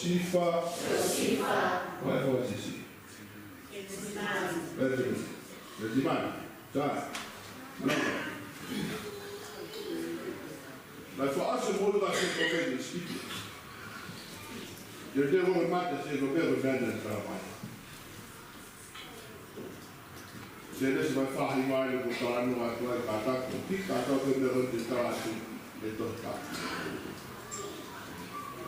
Sifa. Vai fazer isso. Redimani. Tá. Mas foi assim muito da sua profecia. Eu devo me matar se eu quero ver no trabalho. Se eles vai falar igual o cara não vai tratar com que cada que eu vou tentar assim de tocar.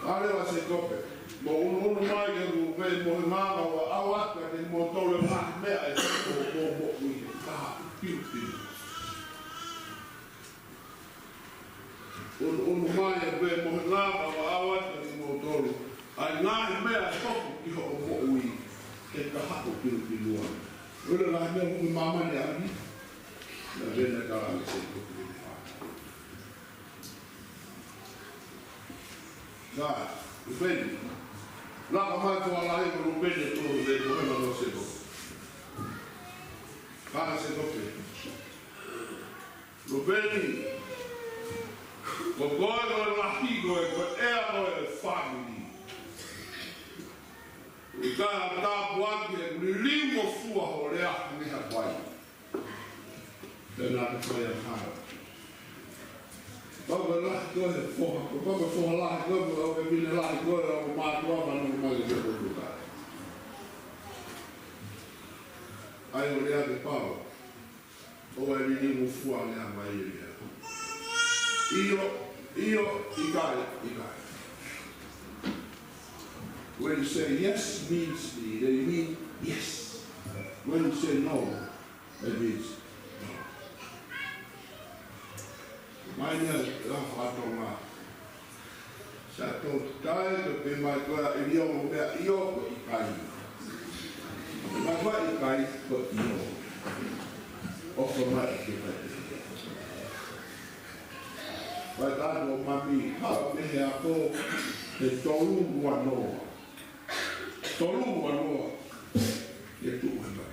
Ale vai ser cope. Bom, não mais eu vou ver Mounga ou a outra que montou o mar meia é bom tá piu. O mais eu ver Mounga ou a outra que montou ai ngai meia só que o bom que tá piu. Olha lá, meu mamãe ali. Na venda cara se já, o bem. Lá a mãe foi lá e o bem de todo de como não sei como. Para se toque. O bem. O gol lá higo é a família. O cara tá boando o língua sua olhar nem a pai. Nada foi a cara. Vamos lá, vamos lá, vamos vir lá agora, o mato não mais de outro lugar. Aí eu olhei de Paula, ou ele língua sua olhar mais ele. E cai. When you say yes means they mean yes. When you say no, it means no. Minha fatonga. Sato tai que mai koa io ikai. Mai koa ikai ko io. Ofo mai ke pai. Vai dar no mami, ha me he ako te tolu wano. Tolu wano. E tu wano.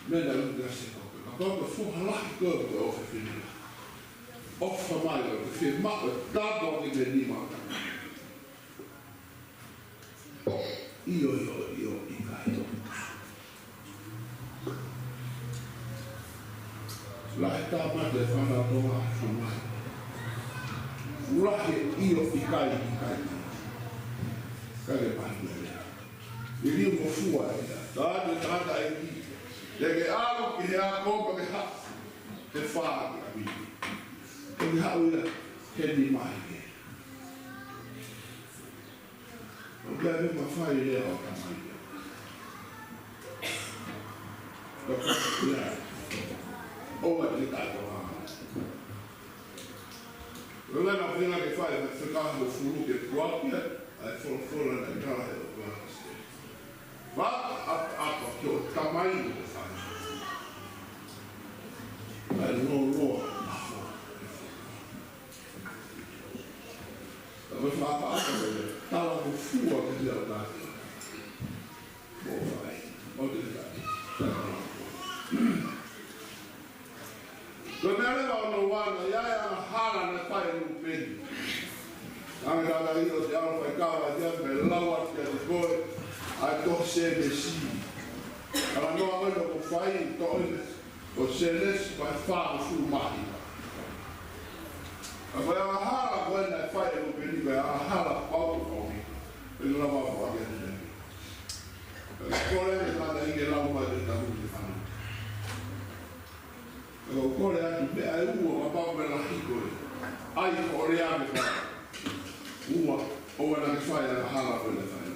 Mena lunga se ko. Ka fu hala ko o fe fini. Offa mai o fe ma da do ni ni ma. Io ikai. La etapa de fana toa fama. Ulahe io ikai. Kage pandele. Ili mo fua ya. Tata iki. Lege alo ki ha ko ke ha. Te fa abi. Ke ha ula ke di mai ke. O ga me ma fa ile o kamai. Ya. Oh, I did that. Well, then I think if I forgot the food get brought yet, I full and I got it. But up to Tamai, I know Lord. I was not out of it. How the food of the other. Oh, what is that? Remember on the one, Yaya Hala and the fire in Pin. I'm going to use the Faifekau, I just love the boy. I don't say the sea. And I know I'm going to find toilets or say this by far through Mahi. And when I Hala, when I fight in Pin, I Hala out for me. It's not about forgetting me. The story is not that he get out by the family. O kore atu pe ai ua mapau me la hiko ai kore ame pa ua o ana ki whai ana hala pele whai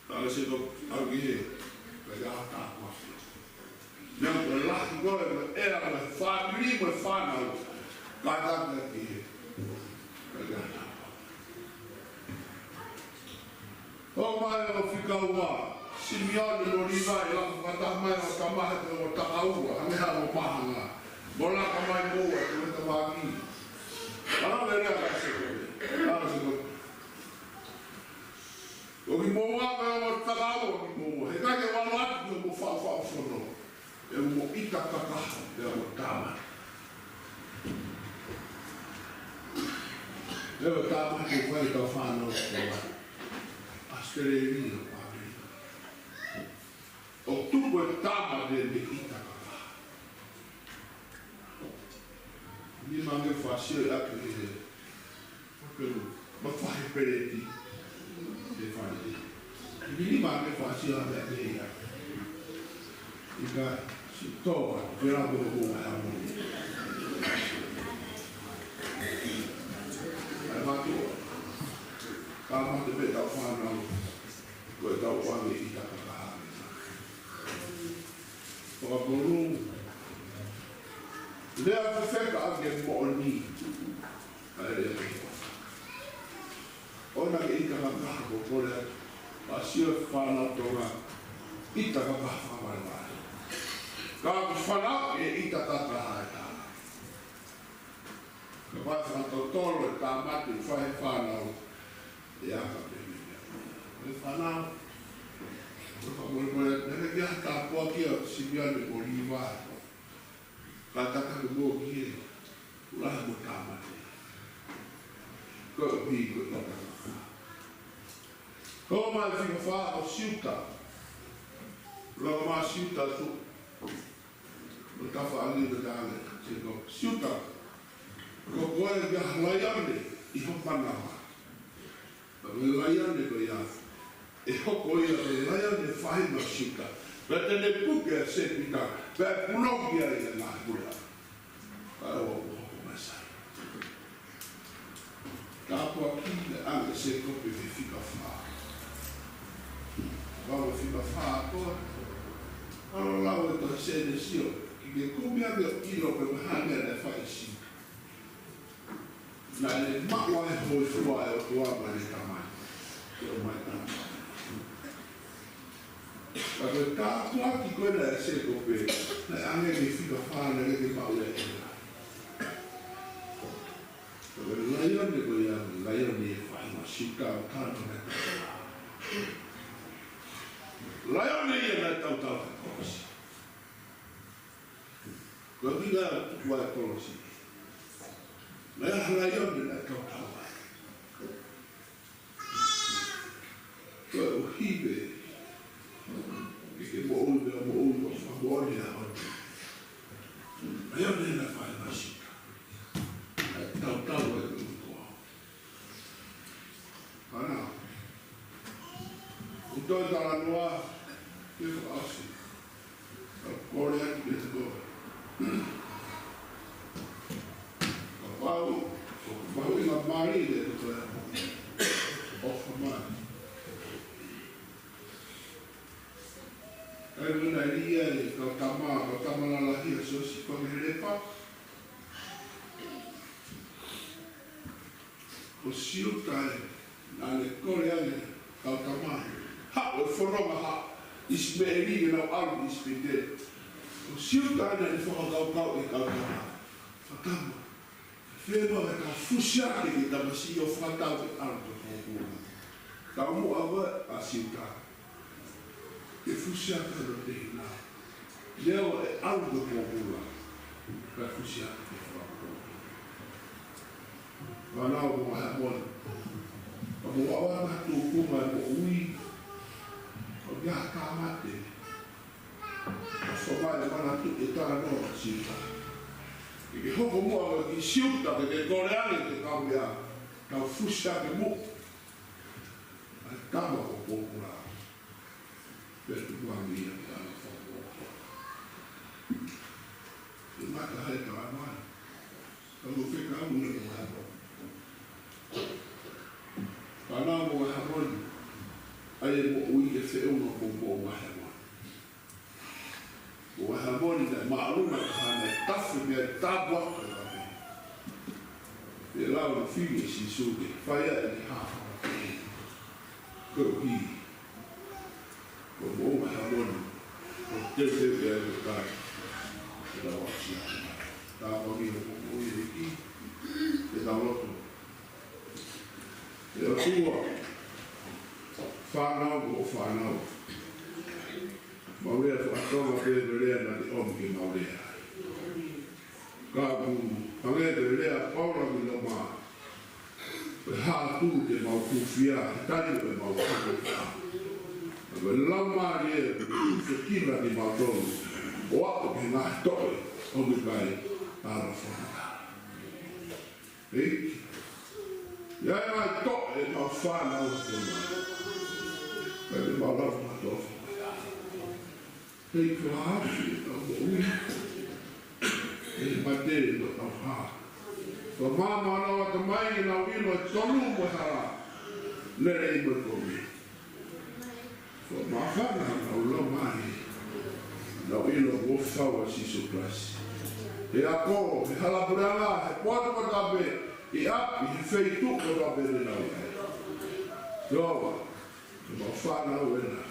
tala se to au ki he pe ka haka kwasi nea pe la hiko me era me whamiri me whanau ka tanga ki he pe ka haka o mai o whikau wā Heamoni no riva e la kata mai o tamaha te o takaua, hameha o mahanga. Bola ka mai moa te weta waki. Ana me rea ka se koe. Ana se koe. O ki moa me o takaua ki moa. He kai ke wano atu me mo whao whono. E mo ita kakaha te o tama. Eu estava aqui, foi que eu falo, as tererias, o tubo estava dentro de Itacapá. Me mandei fazer aquele, mas faz perete, de fazer. Me mandei fazer a minha e cá, se toca, virando o bom amor. Latu, kamu tu betul faham, kau tahu apa yang kita katakan. Kalau belum, dia Faifekau yang Heamoni, ada orang kita katakan boleh pasir faham orang kita katakan faham. Kalau faham kita katakan. Kapag sa totoo, tama din, Faifekau, yakap din. Faifekau, nalagyan tapo aquí, Simeon de Bolívar, katakagbo aquí, wala mo tama din. Kau bigo tataka. Kau Faifekau, siuta, lalu siuta tu, bertafa ali berjalan, siuta. Kau boleh dah layan ni, ihok panama. Layan ni kau yang, ihok kau yang layan ni faham masyarakat. Betul ni bukan sepeda, berpulau dia yang nak buat. Kalau aku masa, kalau kita angkat sekop Faifekau, kalau Faifekau, kalau lawan tu sedesio, kita kumia dia kilo berbahagia dan faisi. Na le mawa e hoi fua e o tua ma le tamai. Ke o mai tamai. Ka koe kātua ki koe na e se kope, na ange ni Faifekau na le ke Paula e na. Ka koe laion e koe ia, laion e whai ma sika o tāna na tamai. Laion e ia na tau tau ka korosi. Koe kina tutua e korosi. Nah, layan ni nak kau tahu. Kau hibe, kita mau favor ni lah. Layan ni nak faham masih. Tahu itu kau. Mana? Untuk jalan luar, kita asing. Korea kita go. Bau ingat mari dia tu lah, mana? Kalau dari dia ni, kalau taman lagi, sosi kau berlepas, usiu tay, nale Korea ni, kalau taman, hak, forong hak, isberi ni nak isberi, usiu tay ni forong kau kalau taman. Feba e ka fusia ki ta masi o fata o alto ko. Ka mo ava a sinta. E fusia ka no te na. Leo e alto ko pula. Ka fusia ki fa ko. Wana o ha bon. Ka mo ava ka tu ku ma ko ui. O ya ka mate. So va de mana tu e ta no sinta. Ke hoko mua ki siuta ke koreane ke kau ya kau fusia ke mu ai kama ko popula betu kuangia ya fo e mata hai ka ana kau Faifekau ni ko ha kana mo ha mon ai mo ui ke se uma ko mo ha o Heamoni na maaluma kana tafu me tabwa e la o fili si sude faia e ha ko hi ko mo Heamoni ko te e ka da wa si ta o ni ko i ki e da loto e o tua whanau Maulea whakatoa lea na te omi maulea. Ka ku pange lea Paula mi lo maa. Hatu te mau kufia, tani te mau kufia. Aga lama rie, se kina ni mau tolu. O ako ke ngā toi, o me kai, tāra whanaka. Hei, ia ngā toi e mau whanau te mai. Kai te mau lau mātou whanaka. Hei, kua hafi e tau mo ui. Hei, matere no tau haa. Ko mama ana ta mai na wino tonu mo sara. Lere I mo komi. Ko mafana na ulo mai. Na wino mo fawa siso plus. E ako, e halapuranga, e poto mo tabe, I api, e feitu mo tabe de na wai. Yowa, e mafana wena.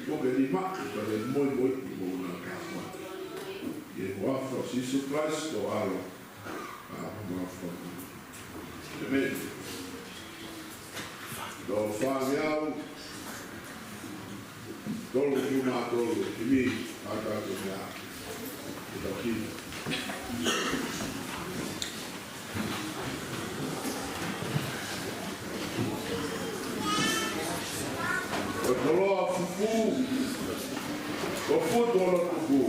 Ko ke ni maki, ka le moi mo na kakwa. E wafa siso plus ko alo. Amen. Do whāngiau, tolu ki mā tolu, ki mi, ātātu mea, ki tau kina. O toloa fufu, o futola tuku.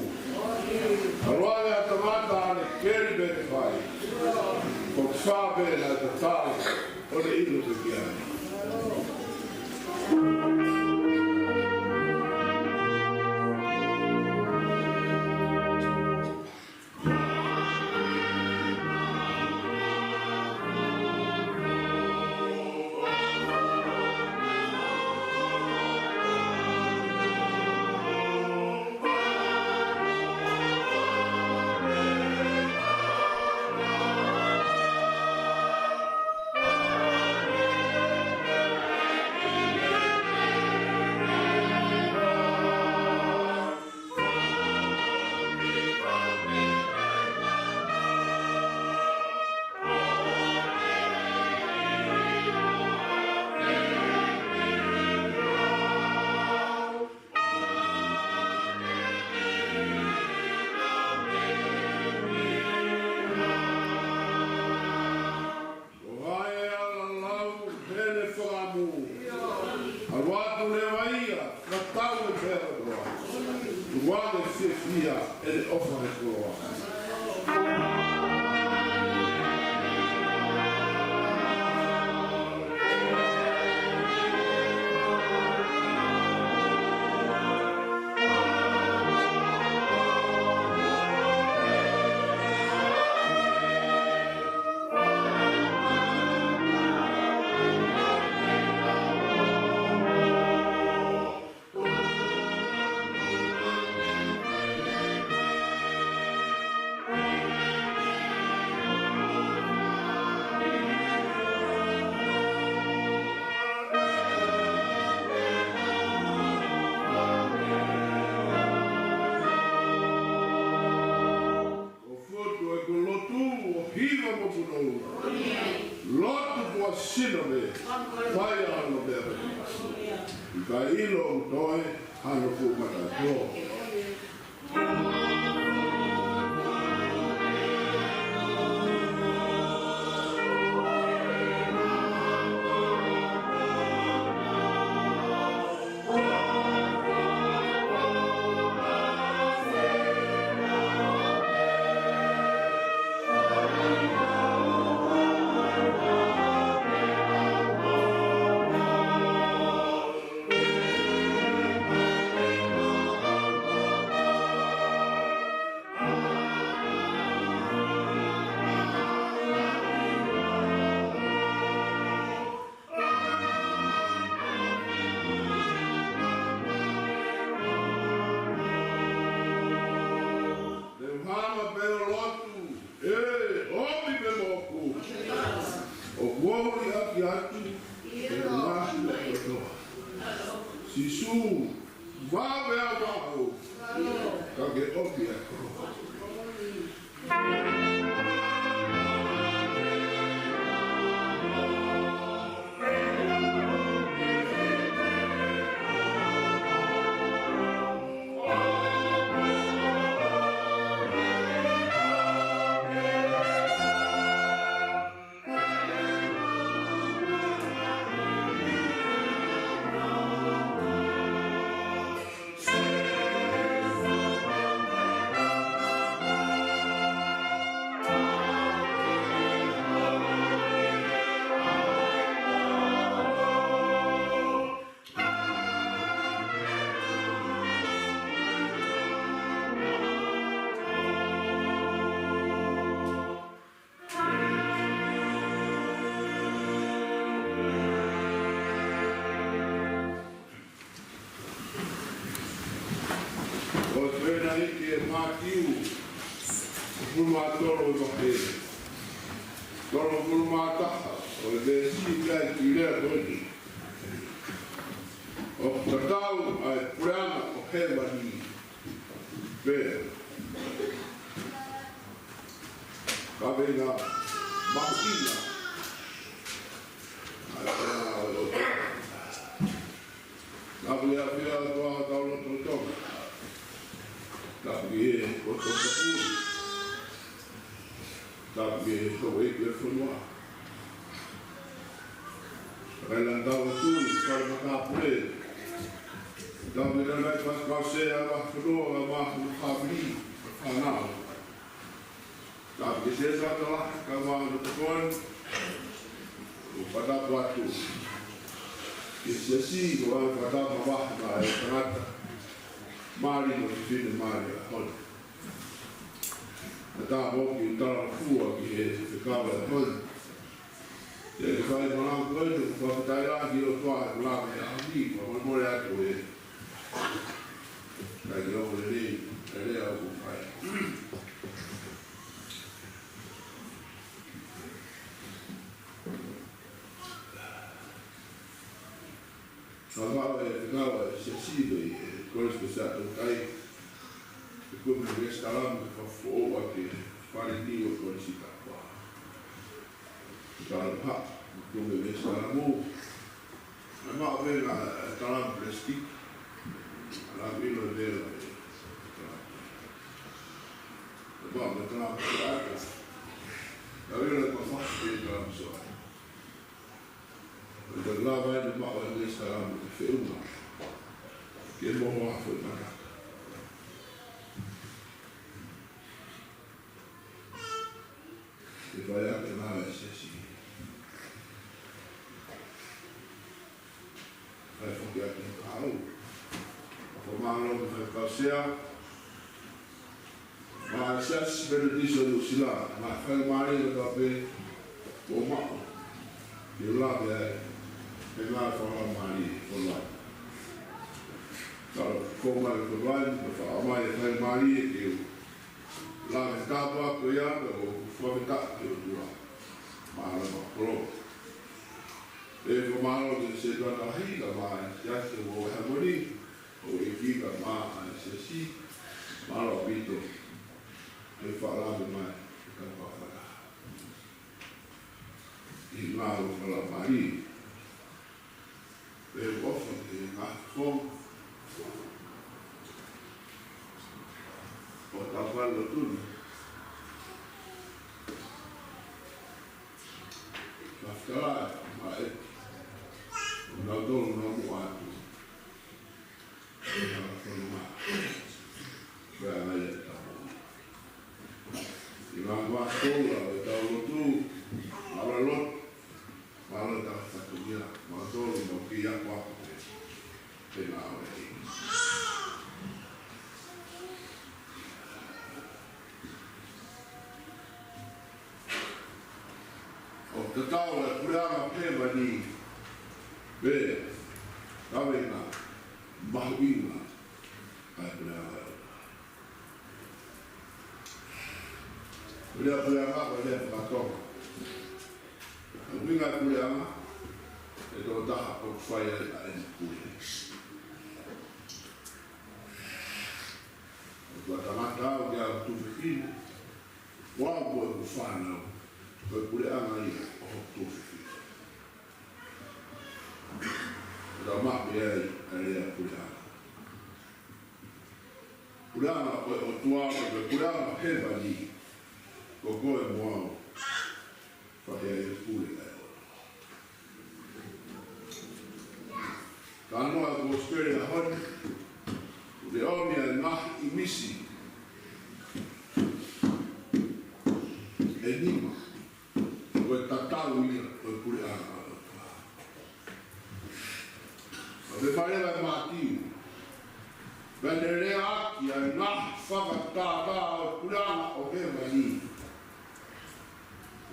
Aroa tamata ane keri bete whai. O te whāpena te tāi, o le ilo te kiani. Latu po sinome, vai ano bebe. Ka ilo toi, ano fu matato. matiu. Pulma toro e pahe. Toro pulma taha. O le vesi kai kilea doni. O tatau ai pureana o Heamoni. Pea. Kavenga makina. Ai pureana o lo. Nablia pia toa taulo totoka. Tapi e o tokapuri. Tapi e o eke whanua. Railandau tui, kare makapure. Tapi ranai paskasea wa whanua wa mahu kabri. Whanau. Tapi e se satawa ka mahu tukon. O patapu atu. E se si ko wa patapu wahna e tangata. Mari no fine mari a hon. Ta moki tara fua ki e Faifekau e hon. E whai Malanga koe ko whakatai ki o toa e Malanga e ahi, ko more atu e. Kai ki o le rea o whai. Faifekau e se sido i coisas que já estão aí, e como o restaurante que foi aqui, farinha com esse capa. Então, como o restaurante, mas mal ver a restaurante plástico, a vila dela, bom, a restaurante plástico, a vila com fácil de restaurante. Então lá vai de mal o restaurante que fez uma. Que é bom lá foi para cá. E vai apelar esse assim. Vai focar aqui no carro. Formar logo vai passear. Mas se as benedicções do Sila, mas faz marido também, o mal. E lá é pegar falar marido, por lá. Como é que vai, a mãe vai Maria que lá me estava apoiando o fabricado do lá, mas não pro. E como a gente se dá na riga, mas já se o Heamoni o equipa mais assim, mas o pito e falando mais que para falar. E lá o fala Maria, eu gosto de mais fome. O tapalo tudo. Vai ficar lá, mas o Latu não muato. Ela falou mais. Vai aí, tá bom. E lá no Paula, está o Latu, Paula, Paula está fazendo, mas todo não queria quatro. Tem lá, aí. Tatau e pureanga Heamoni, be, kawenga, mahuinga, ai pureanga. Pureanga ko le whakatoka. Winga pureanga, e tō taha o whai a eni pure. O tua tangata au kia tuwhikini, wāpo e ku whanau, koe pureanga ia. Da mapi ai a pureanga. Pureanga o tuanga, pureanga Heamoni, ko koe moao, whake ai pure ai o. Ka noa ko spere a honi, le omi a ngahi I misi, e nima, koe tatau ia koe pureanga. Me pareva matiu. Vende rea aki a ngā whakatātā o kuranga o Heamoni.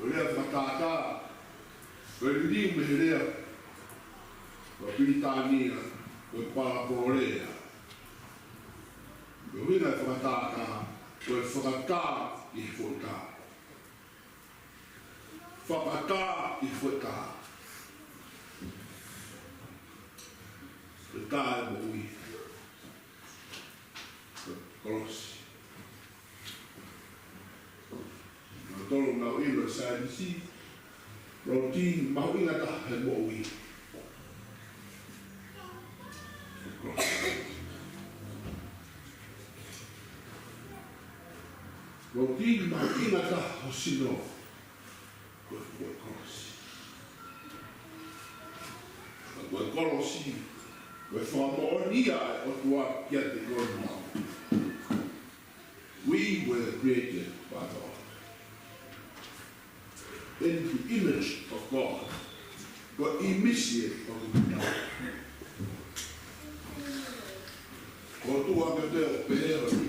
O rea whakatātā. O rii me rea. O Piritania. O Paraporea. O winga whakatātā. whakatā I whakatā. Whakatā I whakatā. Le tā e mo ui. Kolosi. Nā tolo nā ilo sa nisi. Roti mau inga ta he mo ui. Roti mau inga ta ho sino. Koe kolosi. Koe kolosi. Koe whamonia e o tua kia te koe mau. We were created by God. In the image of God. God initiate of God. Ko tua me te o peheo ni.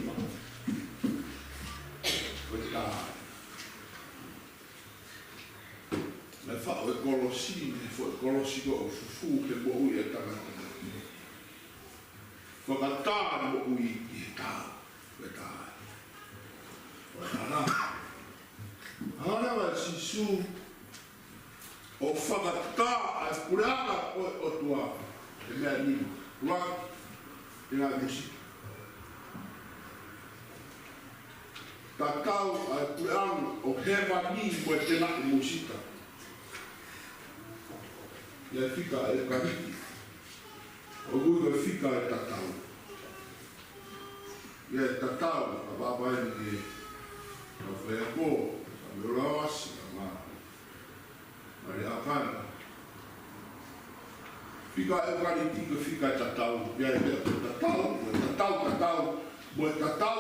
Ko te kāre. Me whao e kolosi, me fo e kolosi ko o fufu ke mo ui e tangata. Whakatā mo ui I tā. Whakatā. Hana sisu o whakatā a kuranga o tua e mea ni rua e ngā musika. Takau a kuranga o hewa ni mo e tena I musika. Ia whika e kariki. O gui e whika e takau. Ia e takau a babai ni a Faifekau, a Malanga, a Malanga. Fica e kariki fica e tatau. Ia e tatau, tatau. Mo e tatau,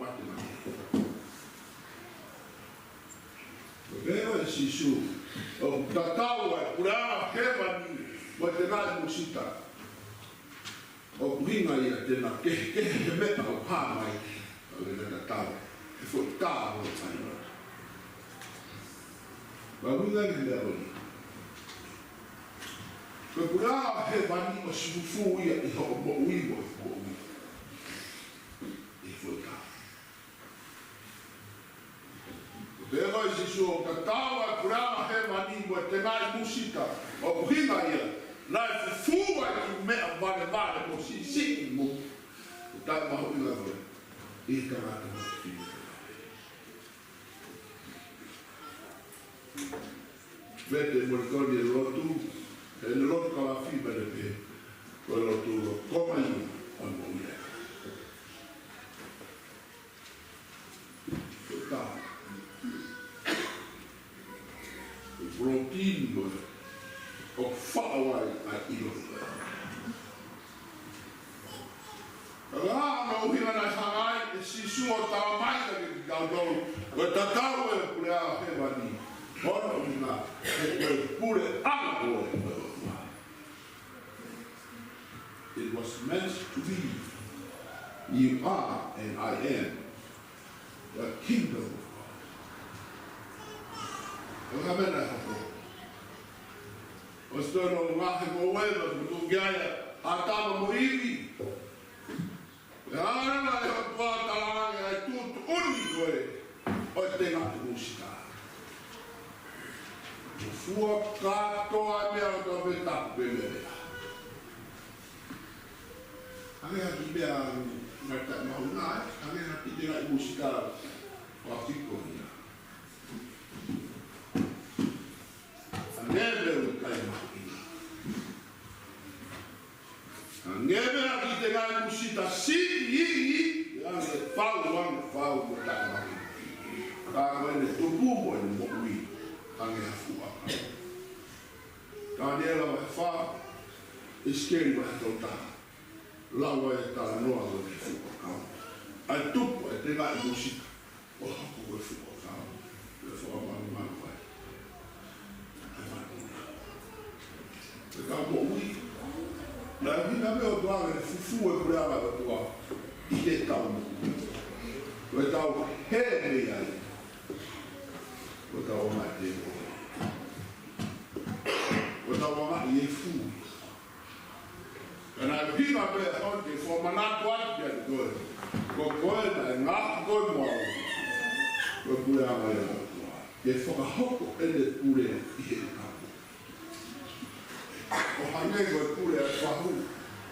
mate mate. O veo e sisu. O tatau e kuranga hewa ni. Mo e tena musika. O kuhinga ia tena kehe meta o pāmai. O e tatau. E fo tā o taina. Ma winga ni lea roi. Ko kuranga hewa ni o sifufu ia I ho mo ui mo ui. E fo tā. Pega I sisu o tatawa kuranga hewa ni mo e tenai musika. O kuhinga ia. Nā e fufu ai ki mea vane mo si mo. O tā maho inga roi. I karata mo whina. Vete mo koni e lotu, e lotu kawa fiba de pe, ko e lotu koma I o mo ule. Ka. O protein mo o whaawai a ilo. Ka no hina na hangai e sisu o tawa mai ka ki kautau, ko e tatau e kule a hewa ni. Ora una e pure amo. It was meant to be. You are and I am the kingdom of God. Ohamena hapo. Ostono wahe mowewa mutungaya atama moivi. Ana e hotua talanga e tutu unico e o tenga musika. Fua katoa mea o tō me tapu e mea. Ane haki mea ngata mahuna e, ane haki tena I musika o Afriko hina. Ane mea kai mahina. Ane mea haki tena I musika si ane whau mo tai mahina. Ka koe ne tupu mo e mo ui. Ange hafua. Ka nera wa wha, e skeri wa he tau taha. Lawa e tala noa o te fua kau. Ai tupu e te ngai musika. O haku e fua kau. E fua manu vai. Ai manu. E ka mo ui. Na hina me o tuanga e fufu e kureala wa tua. I te tau mo ui. O e tau he mea ai. O tau mai te mo. O tau mai e fu. And I pick up a hunting for Manatu at the good. Go na ngā Koe pule ama ia atua. Ke whakahoko ene pule i he kapu. O hange koe pule a whahu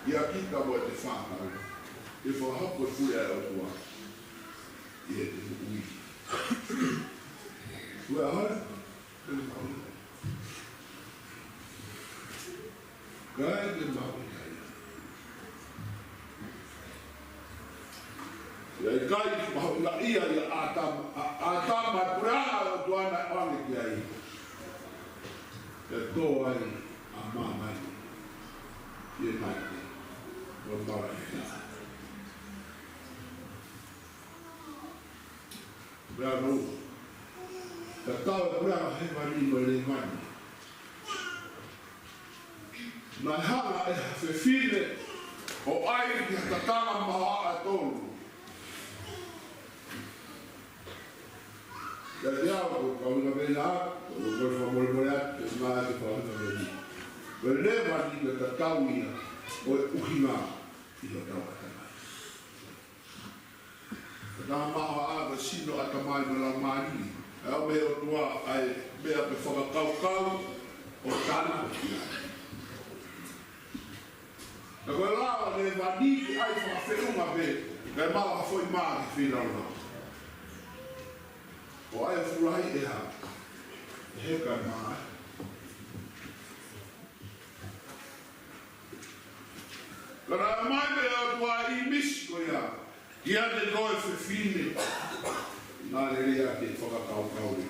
ia kita mo e te whakau. Ke whakahoko pule a atua i he te hui. Ue ahora? Ene mauna. Kai te mauna. Ia i kai mahuna ia ia ātama puranga o tuana wange ki ai. Ia tō ai a māmai. Ia mai te. O mara i tā. Pea nau. Ia tau e puranga he mani mo le mani. Nai hanga e hawhewhine o ai ki hatatanga maha a tōru. Ya diabo, kalau nggak benar, kalau berformulat, semua itu kalau terjadi. Berlebar di dekat kawin, oleh uhima tidak tahu apa. Nama apa sino atau mai melamani, aku melihat tua, melihat Faifekau o tanah. Kalau lawan lebar di, aku Faifekau ngabe, lebar foi mar final. O ai furahi e ha, e he kai maa. Kara mai me a tua I misko ia, ia te koe whiwhine. Nā re rea te whakakau e.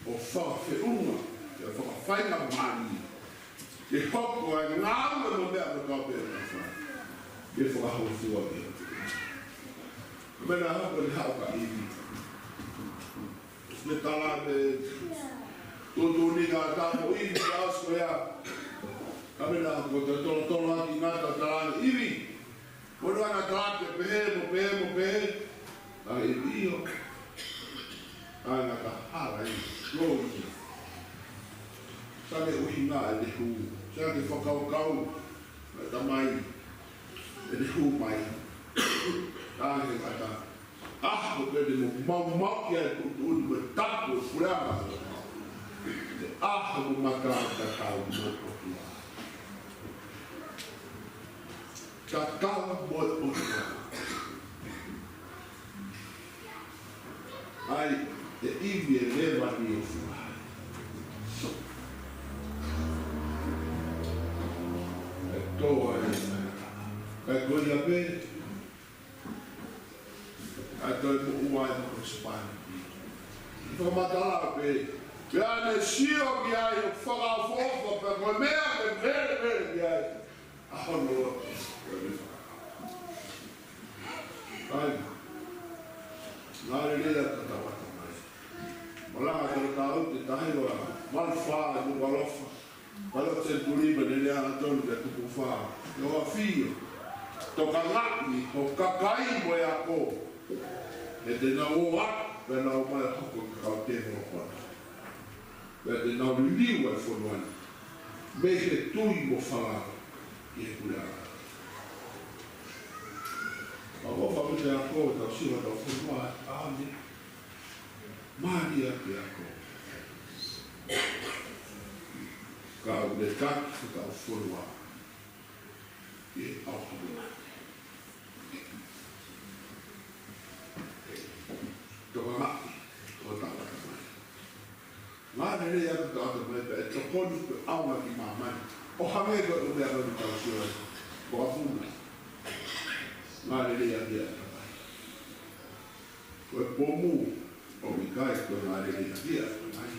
O whakawhiunga, te whakawhainga mani. Te hoko ai ngāua no mea me kau pēr na whai. Te whakahau fua pēr. Mena hapa ni hauka iwi. Me tala me tutu ni ka tapo iwi ka asko ea. Kamena ko te tolo haki ngata talane iwi. Kono ana talate pehe. Ta iwi io. Ana ka hala i. Lōki. Sane uhi ngā e te hu. Sane te whakau. Me tamai. E te hu mai. Tāne kata. Aho pede mo mau kia tutu me tapu kuranga. Te aho mo makarata kau mo kotua. Ka kau mo kotua. Ai, te iwi e lewa ni o fua. E toa e manaka. Kai koe a pe. Ato e mo uai mo Spani. Ito matala pe. Pe ane sio ki ai o whakawhofo pe koe mea pe mere ki ai. Aho no o. Ai. Nāre rea tatawata mai. Malanga tara tāu te tahiwa. Malwha e nuka lofa. Palo tenturiba ne rea atonu te tupu wha. Noa fio. Toka ngakni o kakai mo e ako. E te nau o at, pe nau mai hoko kau te hokona. Pe te nau liu e whonuana. Me he tui mo whalaro i he kureara. Ma wofa me te ako e tau siwa tau whanua e āne. Māni a te ako. Kau le taki tau whanua i he auhamuna. Toka maki, o tawa ka mai. Ngāne rei atu ta ata mai pe, e to konu pe aunga ki mamani. O hange koe o mea konu tau siwa, ko a puna. Ngāne rei atu ata mai. Koe pomu, o mi kai koe ngāne rei atu ata mai.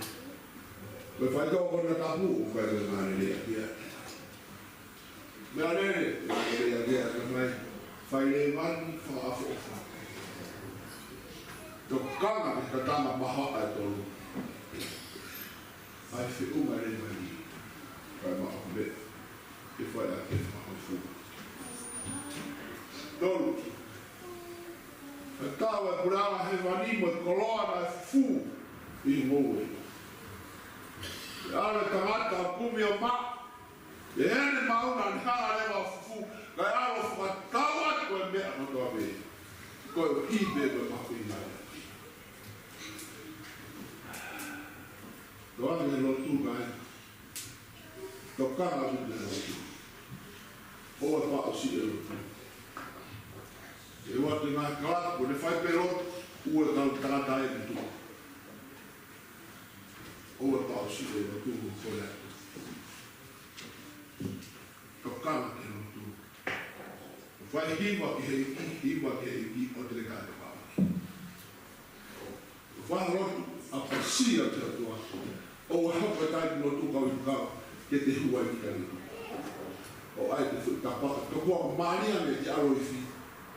Koe whaitau kona tapu, o kai koe ngāne rei atu ata. Mea nere, ngāne rei atu ata mai. Whaire mani, whaafo o wha. Tō kanga me ka tama maha ai tōru. Ai whi unga re mani. Kai maha me. E whai a ke whahoi fuga. Tōru. E tāua e puranga he mani mo e koloana e fu. I ngoue. E ale tangata o kumi o ma. E ene mauna ni hana rewa fu. Kai alo whakataua koe mea no toa me. Koe o hibe koe mahu i nai. Doa me lotu kai. Tokanga me lotu. O pa o si lotu. E wa te nga kala ko le fai pero o ka tata e tu. O pa o si lotu ko le. Tokanga me lotu. Fai hiwa ke i o te ka pa. Fai lotu a pasia te tua. O hapa tai no tu ka ke te hua i ka ni. O ai te fu ka pa to ko mania me te aro i fi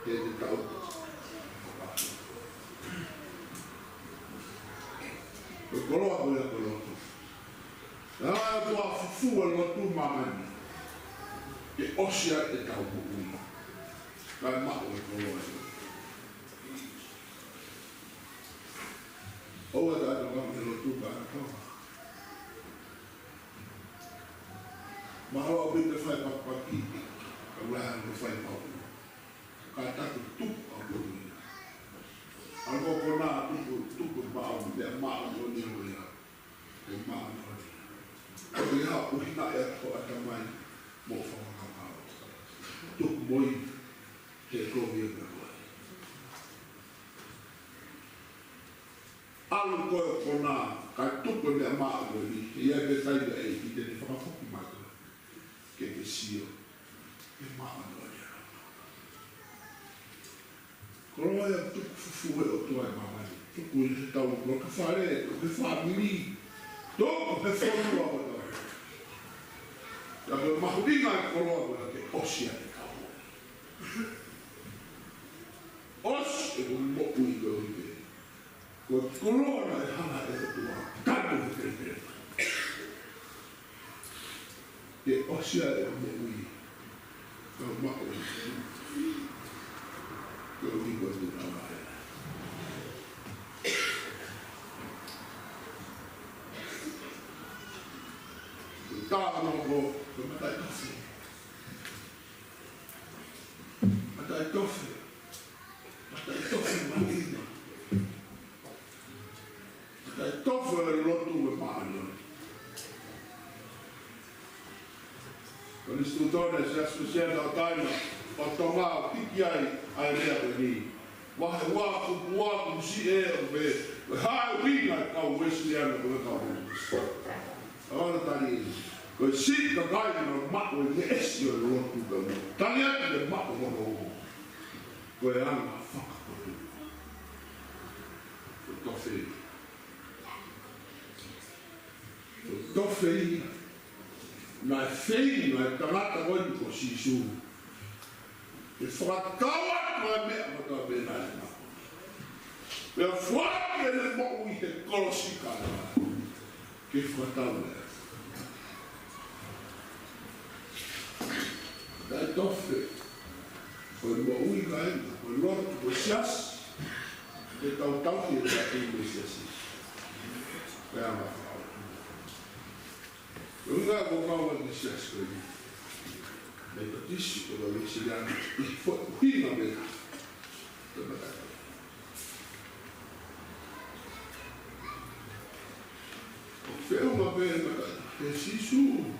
te tau. O kolo a kola kolo. Na to a fu no tu mamani. Ke osia te tau ku. Ka ma o kolo ai. O da da ma me lo tu ba ka. Mahalo a binte fai papaki, a wea no fai pau. Ka taku tuku a kuri. Alko kona tuku pau, mea maa no ni hoia. E maa no ni. Ko te hao uhina e ako atamai, mo whakaka pau. Tuku moi, te kovi e me koe. Alu koe kona, ka tuku mea maa no ni, ia ke taida e ki te whakakoki maka. Ke te sio, e maa noia. Koroa ia tuku fufu e o toa e mamani. Tuku i te tau kua ka whare, tuku e whamili. Tuku e whanua o toa. Ia kua mahuringa e koroa kua ke osia te kau. Os e kua moku i kua hite. Kua koroa e hana e o toa. Tatu e te te. Ke osia e me ui. Ka mako e. Ka ui kua te nawae. Ka tāno ko, ka matai tofi. Matai tofi. Matai tofi mahina. Matai tofi e lotu e maano. Con l'istruttore si associava a Taina, ho trovato picchiai ai reali. Ma è uomo, si è, hai vinto a Westiano come cavolo. Allora Taina, così che Taina non matto il essere lo tutto. Taina è matto con l'uomo. Poi hanno fatto tutto feio. Tutto feio. Na feio, na tarata hoje com Sisu. E fracava na minha mata benana. Eu fui ele bom e te colocicava. Que fracava. Daí tofe. Foi bom e ganha, foi logo por chás. E tal que ele já tem assim. É uma eu não vou falar de sexo ali. Mas eu disse que eu vou chegar e foi pina mesmo. Foi uma vez, mas isso.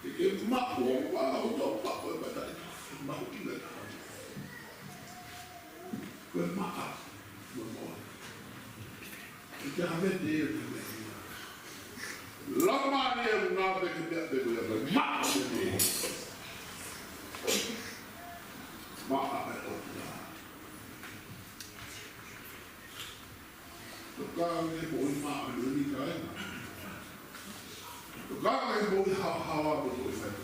E que matou o papo é verdade. Matou que não é. Foi matar. Não morre. E que a verdadeira também. Lama ni yang nabe kita betul mak ni, mak apa tu? Tukang ni boleh mak ni kan? Tukang ni boleh hawa betul saya.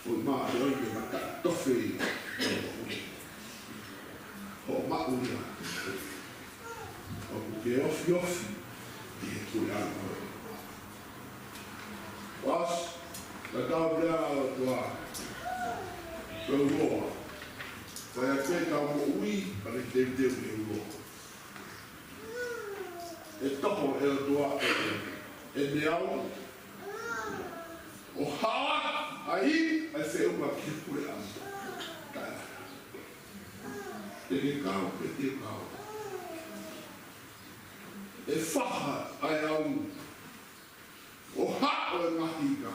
Boleh mak ni makan tofi, oh mak ni, oh off. Was, da tabla tua. Pelo vai até cá o ui para ter o e topo é tua é meal o hawa aí vai ser uma que por lá tem carro que tem carro e whaha ai au. O hako e mahika.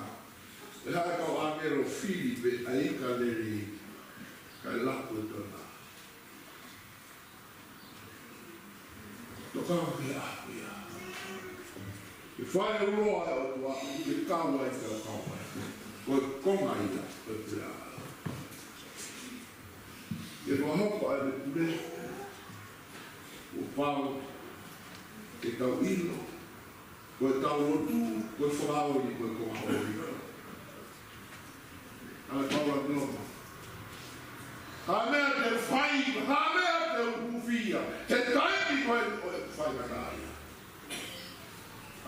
E hae kau angero Filipe a ika leri kai Latu e tona. Tokau ki ahu ia. E whae uroa e o tua ke kawa i te kawa. Ko e konga ia e pira. E roa hopa e me pure. O pao e tau ilo. Ko e tau rotu, ko e whakaori, ko e konga hori. Ale Paula Noma. Ha mea te whai, ha mea te upufia. He taimi koe o e whai manaia.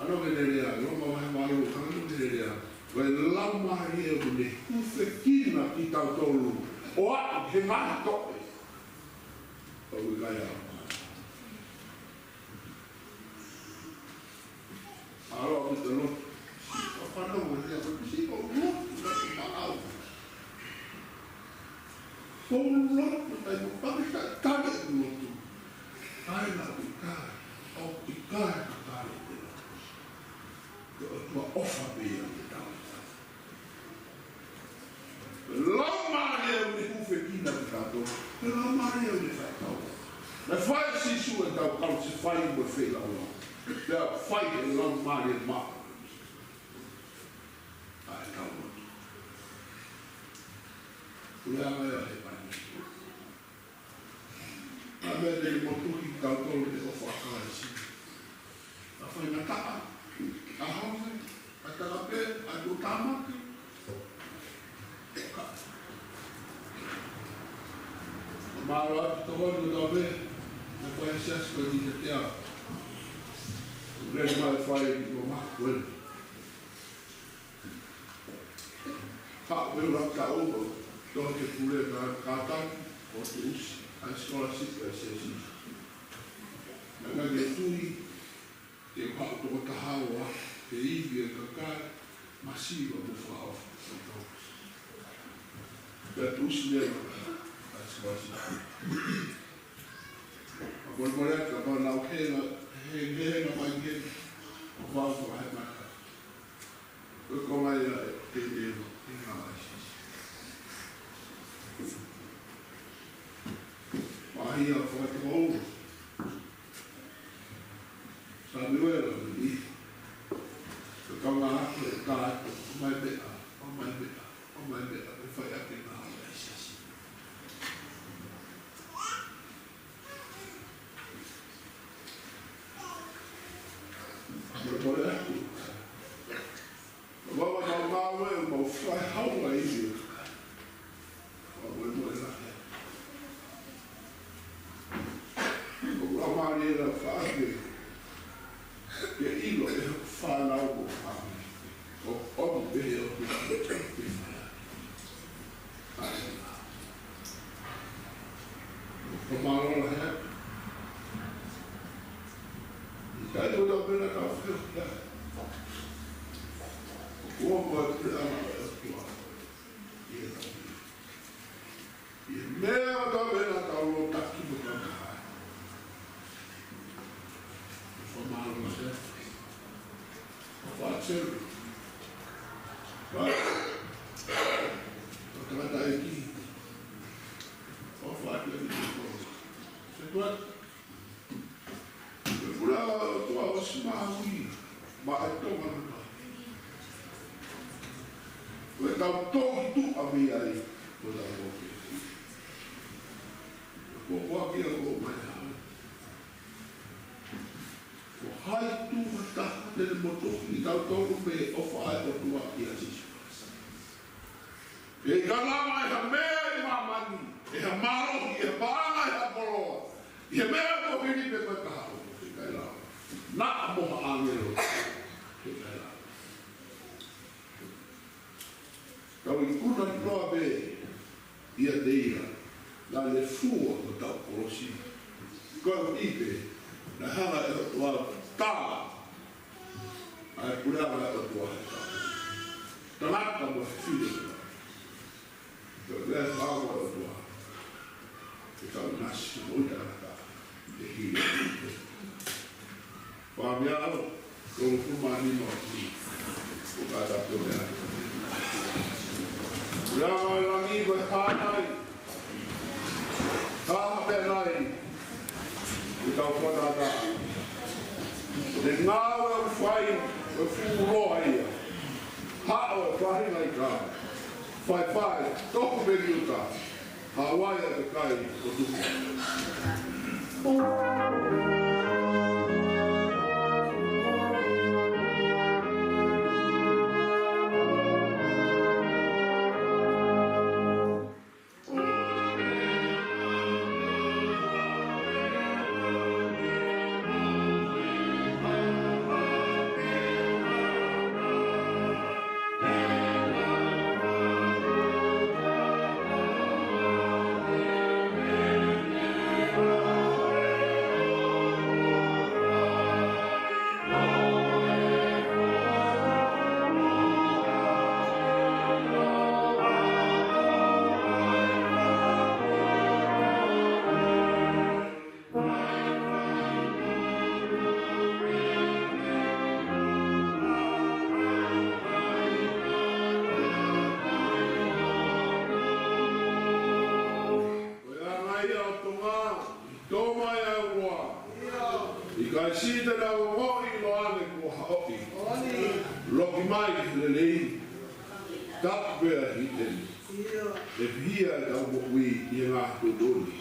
Ano ke nerea, Roma wahe maru, ano ke nerea. Koe lau mahi e une hufe kina ki tau tolu. O atu, he maha tope. O ui kai au. Aro, Mr. Lot. Whanau, si o lotu na ki maau. Polo lotu, tai mo pakita tane lotu. Ai na ukai, o ukai ka tane te lotu. Ko tua ofa bea te tau. Lau maari e une hufe kina ki tato. Lau maari e une whai tau. Na whai sisu e tau kau se whai mo e whela o. Pea whai e lau maari e maa. Ai tau lotu. Ua mea he pai. A mea te motuki tau tolu te ofa akai si. A whai na taa. A hauze. A tarape. A tu tamaki. A maro ati tohonu tau me. Na whai sias koe ni te tea. Rei mai whai ni o maku ele. Ha, weu raka ovo. Toa ke pule na kātaki o te usi. A scholarship e se si. Nanga ke tui, te whao toko tahaua, te iwi e kakai, masiwa mo whao. Pea tu usi leo, a scholarship. A kore aka pa nau henga mai ke, o whao kwa hai maka. Koe komai a te leo, hinga mai si. Mahia Faifekau. Sabi wera ni. Kau ngā aku e kātu, o mai mea, o mai mea, o mai mea, e whai ake ngā hawa e sasi. Kore aku. Wawa kau ngā wea, mau whai hawa i ni. Wawa e moe lahe. Maari era whaake, ke ilo e whanau o whaake, o omu pehe o te whiwhia. Aena. O marora hea. I kai tō tau pena ka whiwhia. O kua mua te ana e tua. I e tau. I mea o tau pena ka uro taki mo ka kaha. Malanga. What's it? What? What do I do? What do I do? What? Pura tua osmaui, mas então mano. O então todo a minha aí, toda a boca. O qual que é o mais hai tu mata le moto ni tau tau me o fai o tua ia si. E kala mai ha me mamani, e ha maro e bana e ha polo. E me ko hini pe ka ha o te kai la. Na mo angelo. Te kai la. Tau I kuna noa be ia deira. La le fua o tau polosi. Ko ipe na hanga e o tua tā. Ai purava e o tua heta. Tanaka mo whiwhire. Te lea whawa o tua. Te tau nasi mo ita rata. Te hiri. Wa con fumani morti. Vada problema. Bravo l'amico e panai. Ah, per noi. Então, quando de ngāwe o whai o furoa ia. Hao e whahi nai kā. Whai, toku meri uta. Hawaii e kai o tuku. Sita na ngoi no ane ko haoki. Loki mai le lei. Tap bea hiten. E pia da wi i ngā tudoni.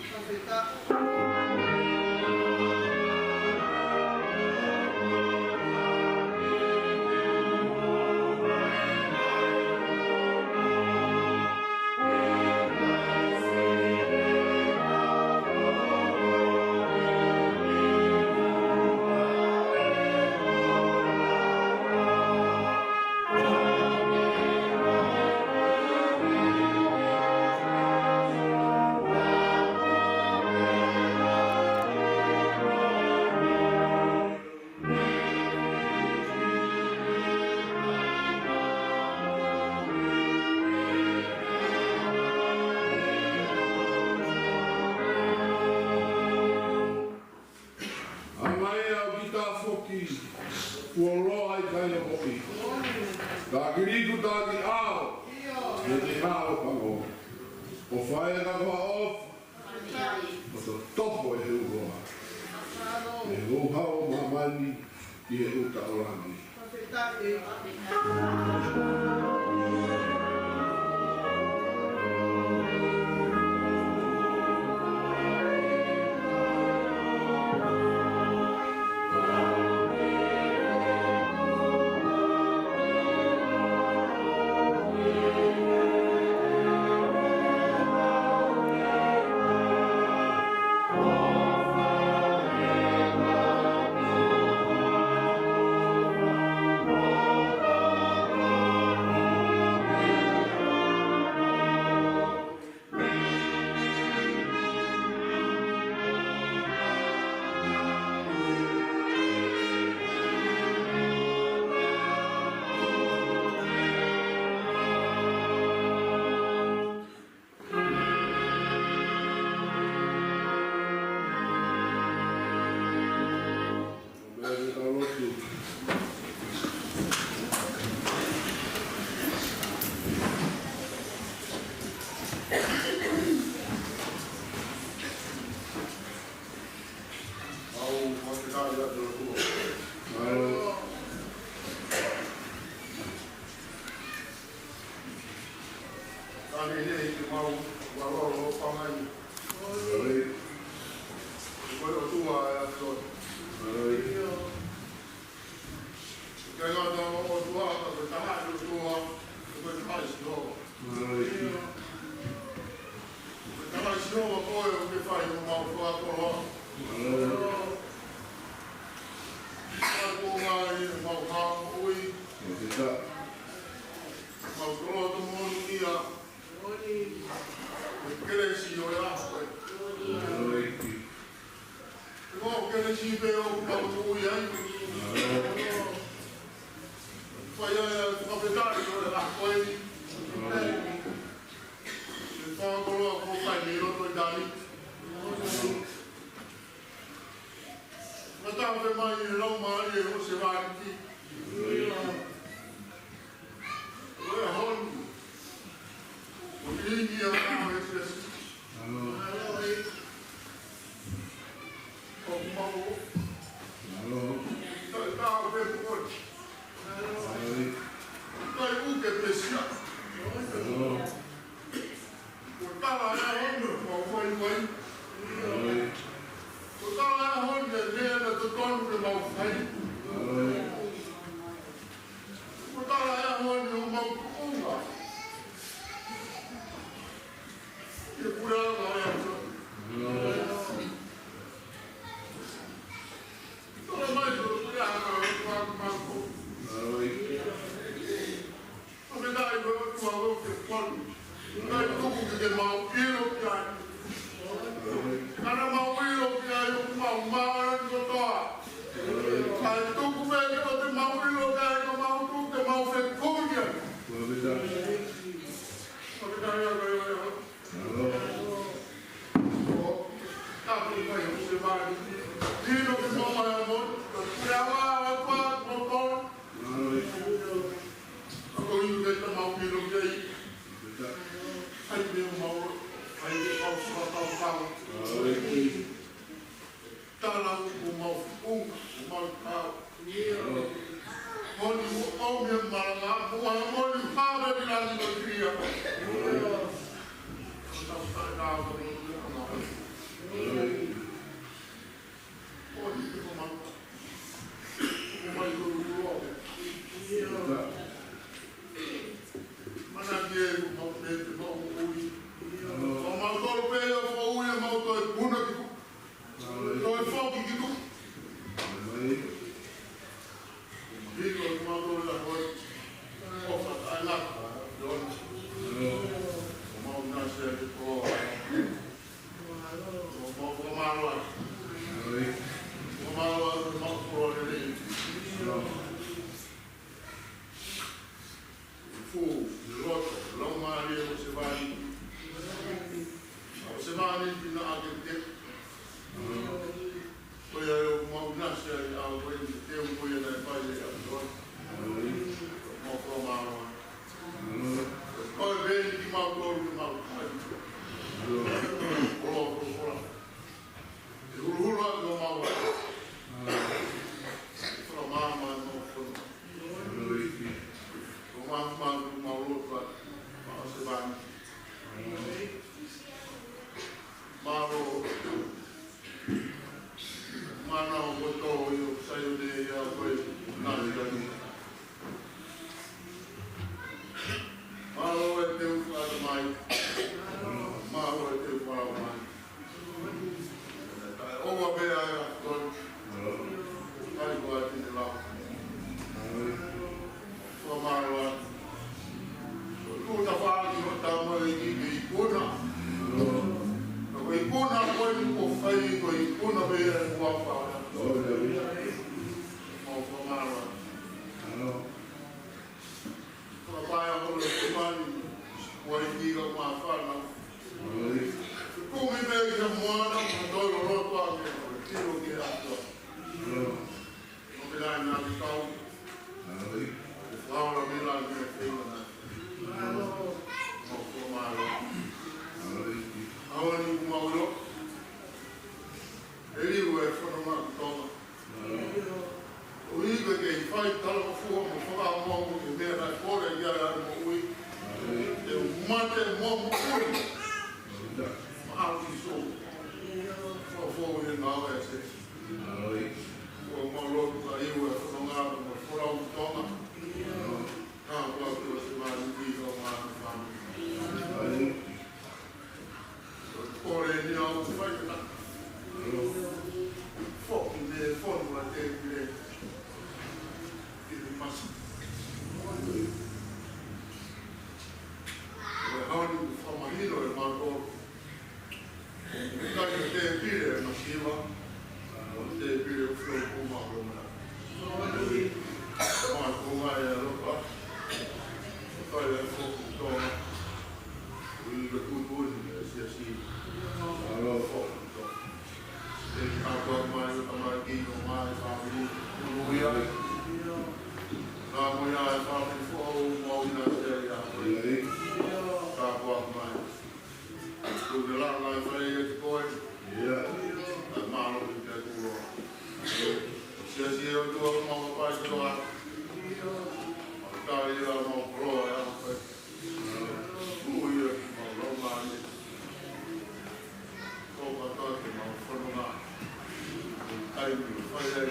Yeah.